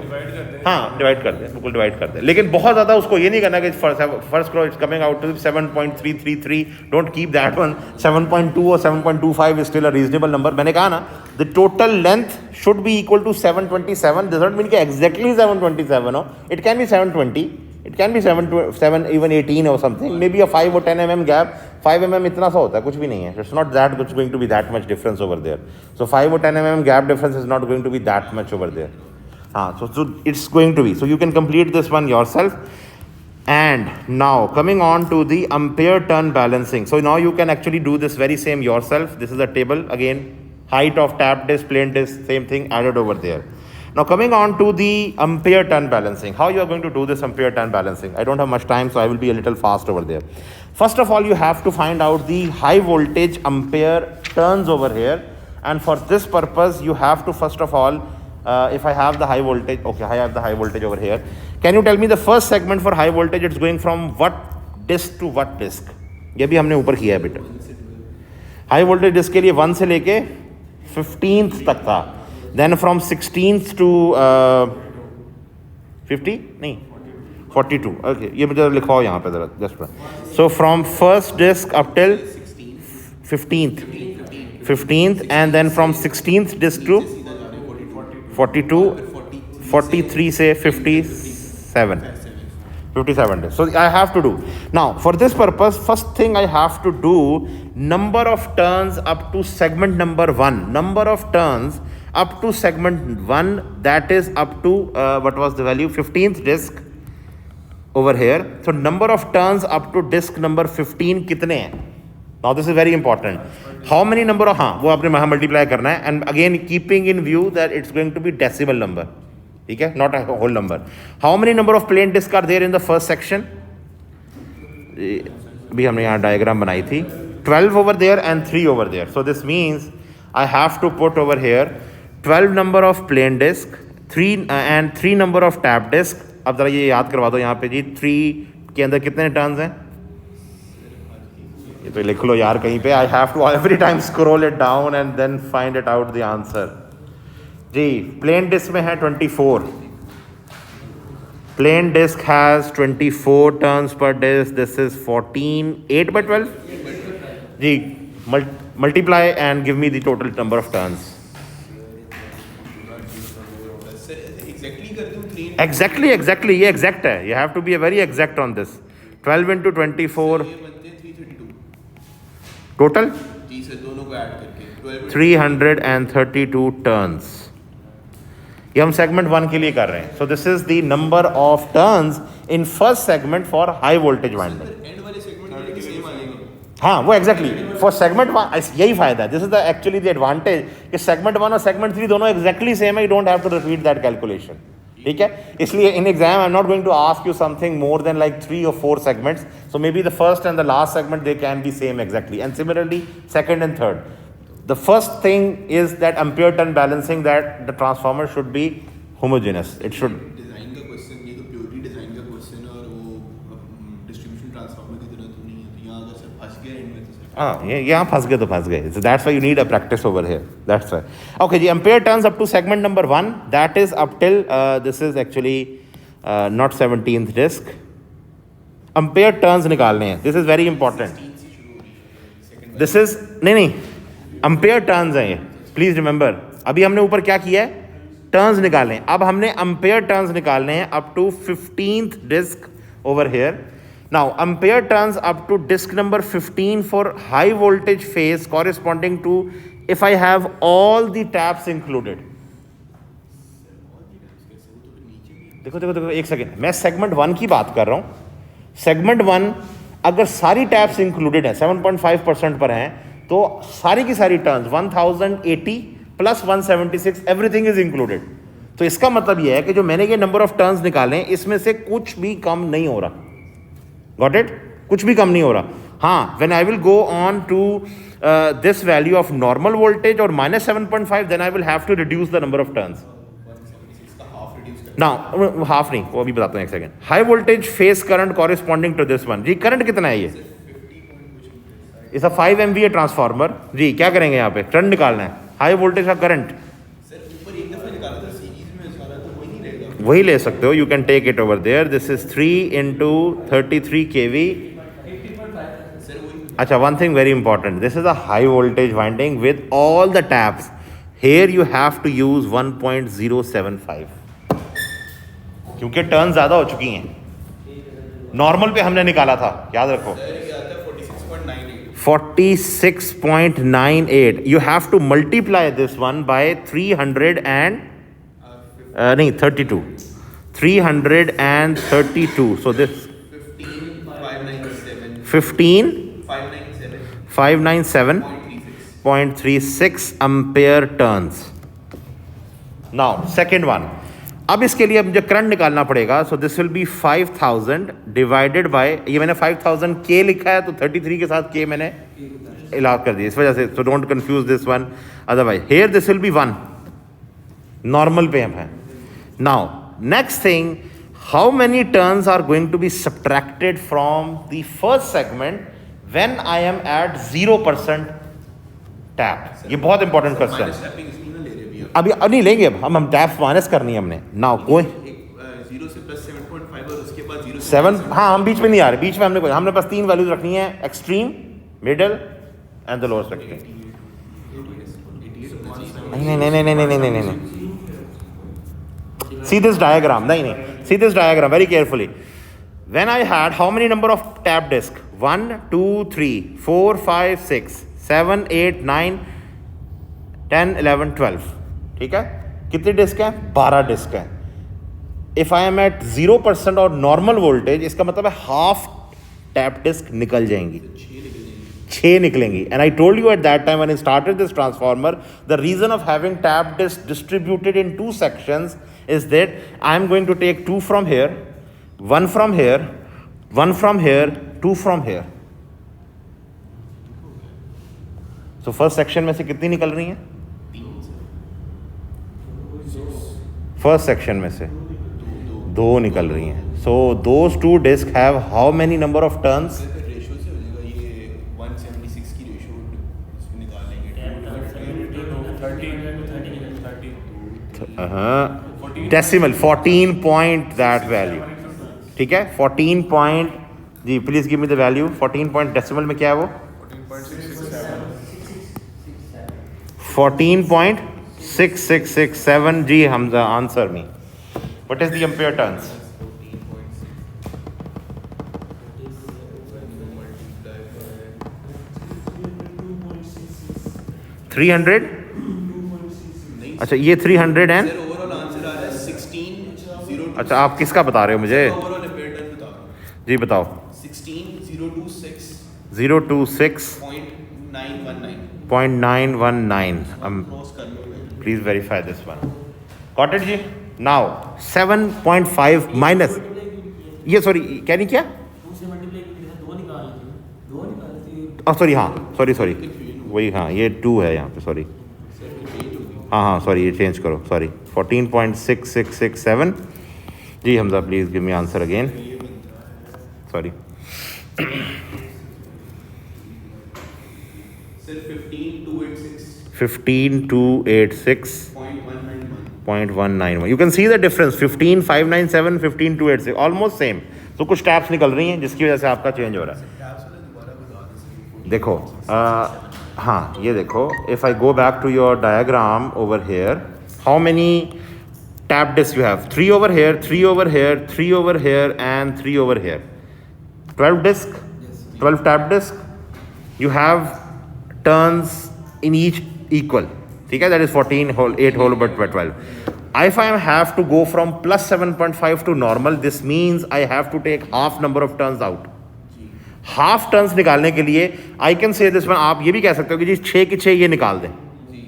हाँ डिवाइड कर दें बिल्कुल डिवाइड कर दें लेकिन बहुत ज़्यादा उसको ये नहीं करना कि फर्स्ट करो it's coming out to 7.333 don't keep that one 7.2 और 7.25 is still a reasonable number मैंने कहा ना the total length should be equal to 727 this don't mean कि एग्जैक्टली 727 हो it can be 720 it can be 7 even 18 or something maybe a 5 or 10 mm gap 5 mm इतना सा होता है कुछ भी नहीं है it's not that it's going to be that much difference over there so 5 or 10 mm gap difference is not going to be that much over there so it's going to be so you can complete this one yourself and now coming on to the ampere turn balancing so now you can actually do this very same yourself this is a table again height of tap disc plain disc same thing added over there Now coming on to the ampere turn balancing, how you are going to do this ampere turn balancing? I don't have much time, so I will be a little fast over there. First of all, you have to find out the high voltage ampere turns over here, and for this purpose you have to first of all, if I have the high voltage, okay, I have the high voltage over here. Can you tell me the first segment for high voltage, it's going from what disk to what disk? ये भी हमने ऊपर किया है बेटा. High voltage disc के लिए 1 से लेके 15th तक था. देन फ्रॉम 16th टू 50 नहीं 42. ओके, ये मुझे लिखवाओ यहाँ पे जरा just. So from first disc up till 15th and then from 16th disc to 42, 43 से 57 days. So I have to do. Now for this purpose, first thing I have to do number of turns up to segment number 1. Number of turns up to segment 1, that is up to what was the value? 15th disk over here. So number of turns up to disk number 15 कितने हैं? Now this is very important. How many number of, हाँ वो आपने वहाँ multiply करना है, and again keeping in view that it's going to be decimal number. ठीक है, not a whole number. How many number of plain disc are there in the first section? भी हमने यहाँ डायग्राम बनाई थी. 12 over there and 3 over there. So this means I have to put over here 12 number of plain disc 3 and 3 number of tap disc. अब जरा ये याद करवा दो यहाँ पे जी, 3 के अंदर कितने टर्न्स हैं? ये तो लिख लो यार कहीं पे. I have to every time scroll it down and then find it out the answer. जी प्लेन डिस्क में है 24. Plain disc has 24 turns per disc. This is 14. 8 by 12 जी. Multiply and give me the total number of turns. Exactly ये exact है. You have to be very exact on this. 12 into 24 total जी sir, दोनों को add करके 332 turns. ये हम segment 1 के लिए कर रहे हैं. So this is the number of turns in first segment for high voltage winding. And वाले सेगमेंट के लिए सेम आएगा. हाँ वो एग्जैक्टली फॉर सेगमेंट 1 यही फायदा है. This is the actually the advantage कि सेगमेंट 1 और सेगमेंट 3 दोनों एग्जैक्टली सेम है. You don't have to repeat that calculation. ठीक है, इसलिए in exam I am not going to ask you something more than like 3 or 4 segments. So maybe the first and the last segment they can be same exactly, and similarly second and third. The first thing is that ampere turn balancing, that the transformer should be homogeneous. It should. Design का question, ये तो purely design का question है और वो distribution transformer की जरूरत तो नहीं है. तो यहाँ अगर सर फंस गया एंड में तो सर हाँ ये यहाँ फंस गए तो फंस गए. So that's why you need a practice over here. That's why. Okay, the ampere turns up to segment number 1. That is up till this is actually not 17th disk. Ampere turns निकालने हैं. This is very important. This is नहीं ampere turns हैं ये. Please remember. अभी हमने ऊपर क्या किया है? टर्न्स निकालने. अब हमने अम्पेयर टर्न्स निकालने हैं up to 15th disc over here. Now ampere turns up to disc number 15 for high voltage phase corresponding to if I have all the taps included. देखो एक सेकेंड, मैं सेगमेंट 1 की बात कर रहा हूँ. सेगमेंट 1 अगर सारी टैप्स इंक्लूडेड है 7.5% पर हैं तो सारी की सारी turns 1080 plus 176 everything is included. तो इसका मतलब यह है कि जो मैंने ये नंबर ऑफ टर्न्स निकाले इसमें से कुछ भी कम नहीं हो रहा. Got it? कुछ भी कम नहीं हो रहा. हाँ, when I will go on to this value of normal voltage और -7.5 then I will have to reduce the number of turns. Now half नहीं, वो अभी बताता हूँ एक second. High voltage phase current corresponding to this one. जी current कितना है ये? इस 5 MVA ट्रांसफार्मर. जी क्या करेंगे यहाँ पे? करंट निकालना है. हाई वोल्टेज का करंट सर ऊपर एक दफा निकाला था सीरीज में सारा, तो वही नहीं रहेगा. वही ले सकते हो. You can take it over there. This is 3 into 33 kV. Sir वही. अच्छा, one thing very important. This is a high voltage winding with all the taps. Here you have to use 1.075 क्योंकि टर्न ज्यादा हो चुकी हैं. Normal पे हमने निकाला था, याद रखो. सर ये आता है 46.98. 46.98. You have to multiply this one by 300 and नहीं 32. 332. So this 15,597.36 ampere turns. Now second one, अब इसके लिए मुझे करंट निकालना पड़ेगा. So this will B 5000 divided by, ये मैंने 5000 के लिखा है तो 33 के साथ के मैंने इलाज कर दिया इस वजह से. So don't confuse this one, otherwise here this will B 1. Normal पे हम हैं. Now next thing, how many turns are going to be subtracted from the first segment when I am at 0% tap? ये बहुत important question minus है. Tapping इसमें ना ले रहे अभी अब नहीं लेंगे, अब हम टैप माइनस करनी है हमने. नाउ कोई 0 से प्लस 7.5 और उसके बाद 0 से 7, हाँ हम बीच में नहीं आ रहे. बीच में हमने बस 3 वैल्यूज रखनी है, extreme, middle and the lower section. नहीं. See this diagram. नहीं. See this diagram very carefully. When I had how many number of tap disk? 1, 2, 3, 4, 5, 6, 7, 8, 9, 10, 11, 12. ठीक है? कितनी डिस्क है? 12 डिस्क है. If I am at 0% और नॉर्मल वोल्टेज, इसका मतलब है हाफ टैप डिस्क निकल जाएंगी. 6 निकलेंगी. And I told you at that time when I started this transformer, the reason of having tap disk distributed in 2 sections is that I am going to take 2 from here, 1 from here, 1 from here, 2 from here. So first section में से कितनी निकल रही हैं? First section में से 2 निकल रही हैं. So those 2 disks have how many number of turns? Ratio से हो जाएगा ये 176 की रेशियो इसमें निकाल लेंगे. Decimal 14 point that value. ठीक है, 14 पॉइंट. जी please give me the value. 14 point decimal में क्या है वो? 14.6667. जी Hamza, answer me. What is the ampere turns? 300. अच्छा ये 300 एंड ओवरऑल आंसर आ रहा है 16.0. अच्छा आप किसका बता रहे हो मुझे? ओवरऑल एम्पेयर टर्न बता रहा हूं. जी बताओ. 16.026 026.919. 0.919 क्रॉस कर लो. Please verify this one. Got it जी? Now 7.5 minus. ये सॉरी क्या नहीं किया? 2 से मल्टीप्लाई करके 2 निकालती. सॉरी हाँ सॉरी वही हाँ ये 2 है यहाँ पे. सॉरी हाँ सॉरी ये चेंज करो. सॉरी 14.6667. जी Hamza please give me answer again. Sorry sir 15.286 15.286.191. You can see the difference. 15.597, 15.286, almost same. तो कुछ टैप्स निकल रही हैं जिसकी वजह से आपका चेंज हो रहा है. देखो हाँ ये देखो. If I go back to your diagram over here, how many tap disc you have? 3 over here, 3 over here, 3 over here and 3 over here. 12 disk, 12 tap disk. You have turns in each equal. ठीक है, that is 14 whole 8 whole but 12. If I have to go from plus 7.5 to normal, this means I have to take half number of turns out. Half turns निकालने के लिए I can say this one. आप ये भी कह सकते हो कि जी 6 के 6 ये निकाल दें,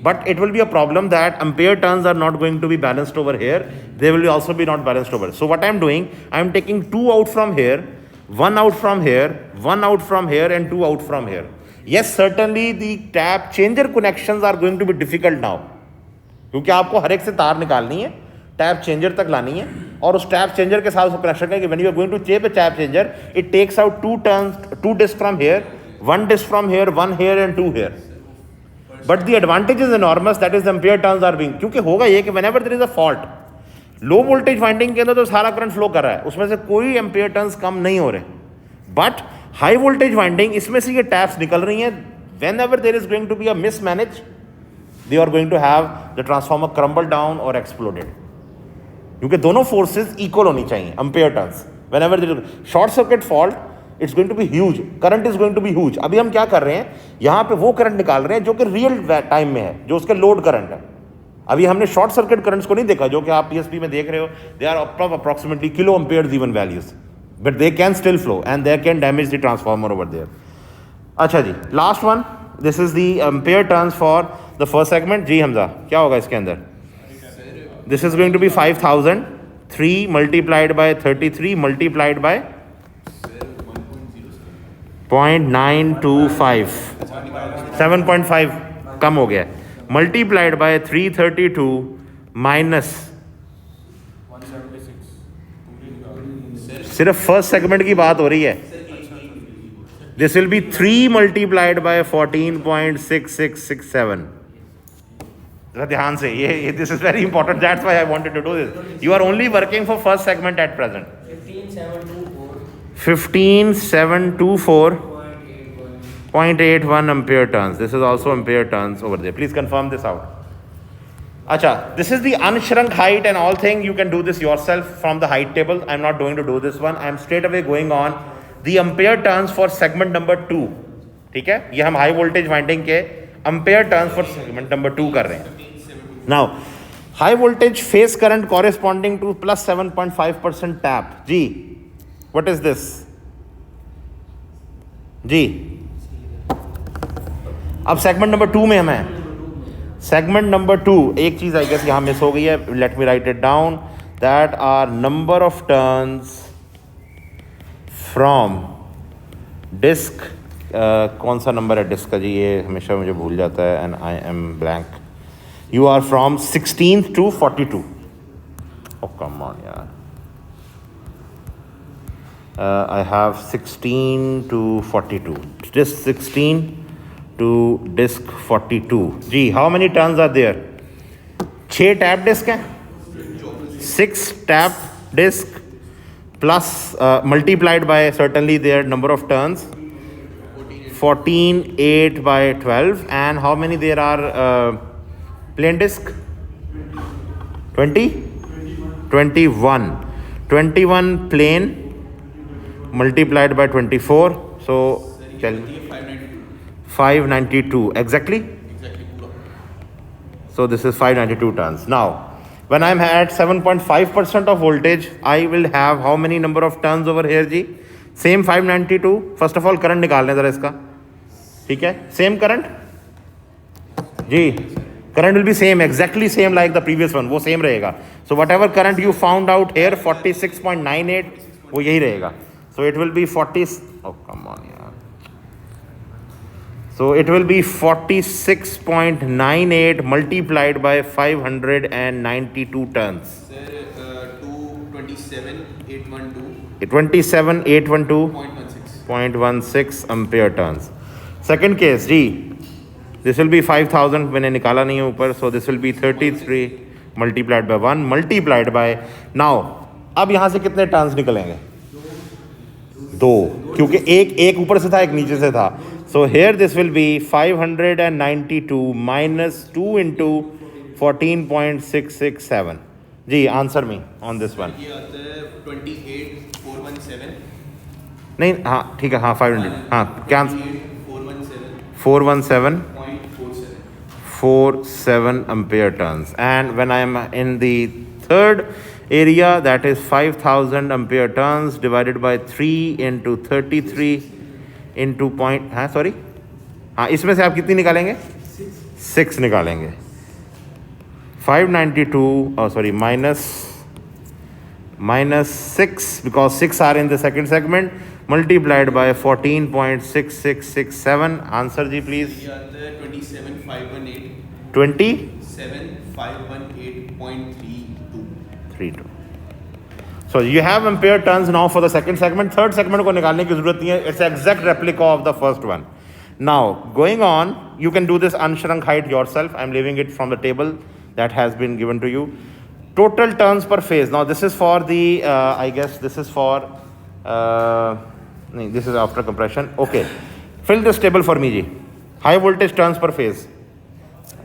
but it will be a problem that ampere turns are not going to be balanced over here. They will also be not balanced over. So what I am doing, I am taking 2 out from here, 1 out from here, 1 out from here and 2 out from here. Yes, certainly the tap changer connections are going to be difficult now, क्योंकि आपको हर एक से तार निकालनी है, tap changer तक लानी है और उस टैप चेंजर के साथ उसको कनेक्शन करेंगे. When you are going to change the tap changer, it takes out 2 discs from here, 1 disc from here, 1 here and 2 here. But the advantage is enormous, that is the ampere turns are being, क्योंकि होगा ये कि whenever there is a fault, low voltage winding के अंदर तो सारा current flow कर रहा है, उसमें से कोई एम्पेयर टर्न्स कम नहीं हो रहे. बट हाई वोल्टेज वाइंडिंग, इसमें से ये टैप्स निकल रही हैं. Whenever there is going to be a mismanage, they are going to have the transformer crumble down और एक्सप्लोडेड, क्योंकि दोनों फोर्सेज इक्वल होनी चाहिए. Ampere turns whenever there short circuit fault, it's going to be huge, current is going to be huge. अभी हम क्या कर रहे हैं, यहाँ पे वो करंट निकाल रहे हैं जो कि रियल टाइम में है, जो उसका लोड करंट है. अभी हमने शॉर्ट सर्किट करंट्स को नहीं देखा जो कि आप पीएसपी में देख रहे हो. They are approximately kilo ampere even values, but they can still flow and they can damage the transformer over there. अच्छा जी, last one, this is the ampere turns for the first segment. जी हमजा क्या होगा इसके अंदर? This is going to be 5,000. 3 multiplied by 33 multiplied by 0.925. 7.5 कम हो गया. Multiplied by 332 minus सिर्फ फर्स्ट सेगमेंट की बात हो रही है. This will be 3 multiplied by 14.6667. ध्यान से ये this is very important. That's why I wanted to do this. You are only working for first segment at present. 15724.81 ampere turns. This is also ampere turns over there. Please confirm this out. Acha, this is the unshrunk height and all thing. You can do this yourself from the height table. I'm not going to do this one. I'm straight away going on the ampere turns for segment number 2. ठीक है, ये हम high voltage winding के ampere turns for segment number 2 कर रहे हैं. Now high voltage phase current corresponding to plus 7.5% tap. जी what is this जी? अब सेगमेंट नंबर 2 में हम हैं. सेगमेंट नंबर 2, एक चीज आई गेस यहाँ मिस हो गई है. Let me write it down. That are number of turns from disc. कौन सा नंबर है डिस्क का जी? ये हमेशा मुझे भूल जाता है and I am blank. You are from 16th to 42. Oh come on यार. I have 16 to 42. Disk 16 to disk 42. जी how many turns are there? 6 tap disc हैं. 6 tap disc plus multiplied by certainly their number of turns. 14 8 by 12. And how many there are plain disk? 20 21 21 plain multiplied by 24. So tell 592 exactly. So this is 592 turns. Now when I'm at 7.5% of voltage, I will have how many number of turns over here जी? Same 592. First of all current निकालने जरा इसका. ठीक है, same current ji. Current will be same, exactly same like the previous one. वो same रहेगा. So whatever current you found out here 46.98 वो यही रहेगा. So it will be 40. Oh come on यार. So it will be 46.98 multiplied by 592 turns. Sir, 227,812. 27,812.16 ampere turns. Second case ji, this will be 5,000. मैंने निकाला नहीं है ऊपर. So this will be 33 multiplied by 1 multiplied by. Now अब यहाँ से कितने टर्न्स निकलेंगे? 2, क्योंकि एक ऊपर से था एक नीचे से था. So here this will be 592 minus 2 into 14.667. Ji answer me on this one. ये आता है 28,417. नहीं हाँ ठीक है हाँ 500 हाँ क्या 417.47 ampere turns. And when I am in the third area, that is 5,000 ampere turns divided by 3 into 33 into point. हाँ सॉरी हाँ इसमें से आप कितनी निकालेंगे? 6 निकालेंगे. 592 oh sorry minus 6 because 6 are in the second segment multiplied by 14.6667. Answer ji please. ये आता है 27,518. 27,518.32. So you have ampere turns now for the second segment. Third segment को निकालने की जरूरत नहीं है. It's exact replica of the first one. Now going on, you can do this unshrunk height yourself. I'm leaving it from the table that has been given to you. Total turns per phase. Now this is for the I guess this is for this is after compression. Okay, fill this table for me ji. High voltage turns per phase.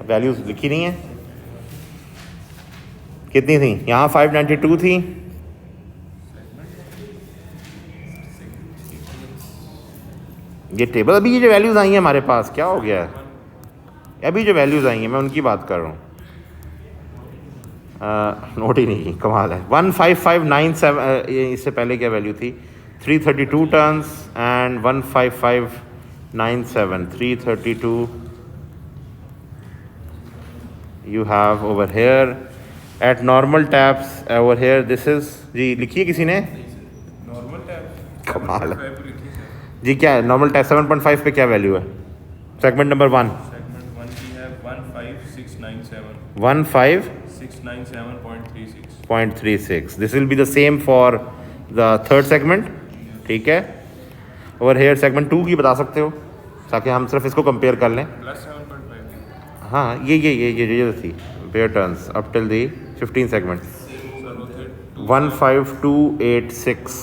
Values लिखी नहीं है. कितनी थी? यहाँ 592 थी. ये table अभी ये जो वैल्यूज़ आई हैं हमारे पास क्या हो गया है? अभी जो वैल्यूज़ आई हैं मैं उनकी बात कर रहा हूँ. नोट ही नहीं, कमाल है. 15597 इससे पहले क्या वैल्यू थी? 332 turns and 15597 332 you have over here at normal taps over here this is जी लिखिए किसी ने नॉर्मल टैप कमाल है। 7.5 लिखी सर। जी क्या है नॉर्मल टैप 7.5 पे क्या वैल्यू है सेगमेंट नंबर 1 सेगमेंट 1 की है 15697 15697.36 697.36। This will be the same for the third segment ठीक है ओवर हेयर सेगमेंट 2 की बता सकते हो ताकि हम सिर्फ इसको कंपेयर कर लें प्लस 7.5 हाँ ये थी pair turns up till the 15 segment sir वो थे 15286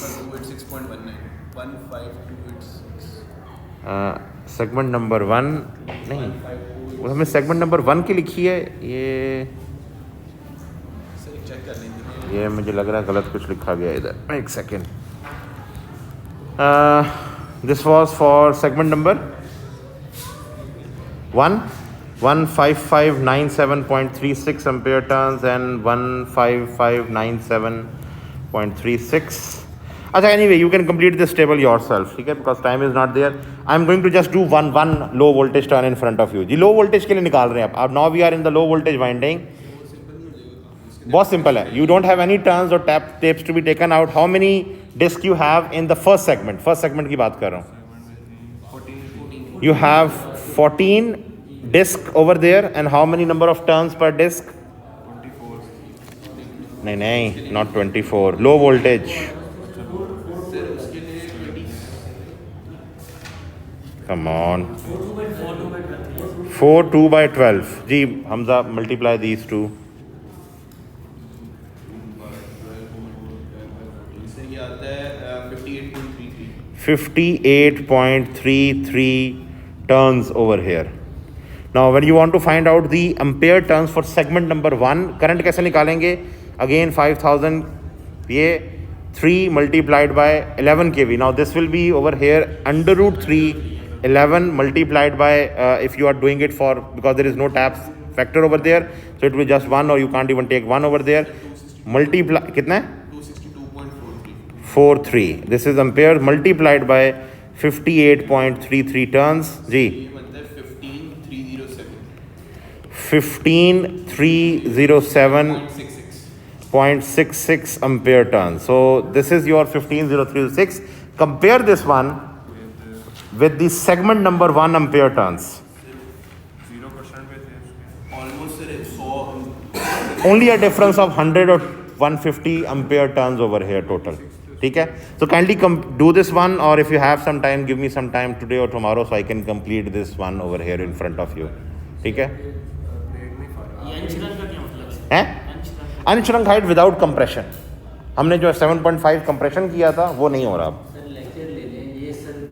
15286 सेगमेंट नंबर 1 नहीं वो हमने सेगमेंट नंबर 1 की लिखी है ये सर एक चेक कर लेंगे ये मुझे लग रहा है गलत कुछ लिखा गया इधर एक second this was for segment number 1 15597.36 ampere turns and 15597.36 अच्छा anyway you can complete this table yourself ठीक है because time is not there I'm going to just do one low voltage turn in front of you ji low voltage के लिए निकाल रहे हैं आप now we are in the low voltage winding बहुत simple है you don't have any turns or tapes to be taken out how many disc you have in the first segment की बात कर रहा हूँ you have 14 disc over there and how many number of turns per disc 24 नहीं not 24 low voltage come on 4 2 by 12 जी Hamza multiply these two sir ये आता है 58.33 58.33 turns over here now when you want to find out the ampere turns for segment number 1 current कैसे निकालेंगे again 5000 ये 3 multiplied by 11 kV now this will be over here under root 3 11 multiplied by if you are doing it for because there is no taps factor over there so it will be just 1 or you can't even take 1 over there multiply कितना है 43 this is ampere multiplied by 58.33 turns जी ये बनता है 15307.66 ampere turns so this is your 15036 compare this one with the segment number 1 ampere turns 0% पे थे उसके almost sir 100 only a difference of 100 or 150 ampere turns over here total ठीक है so kindly do this one or if you have some time give me some time today or tomorrow so I can complete this one over here in front of you ठीक है ये अंशरण का क्या मतलब हैं अंशरण अनश्रंक height without compression हमने जो 7.5 compression किया था वो नहीं हो रहा अब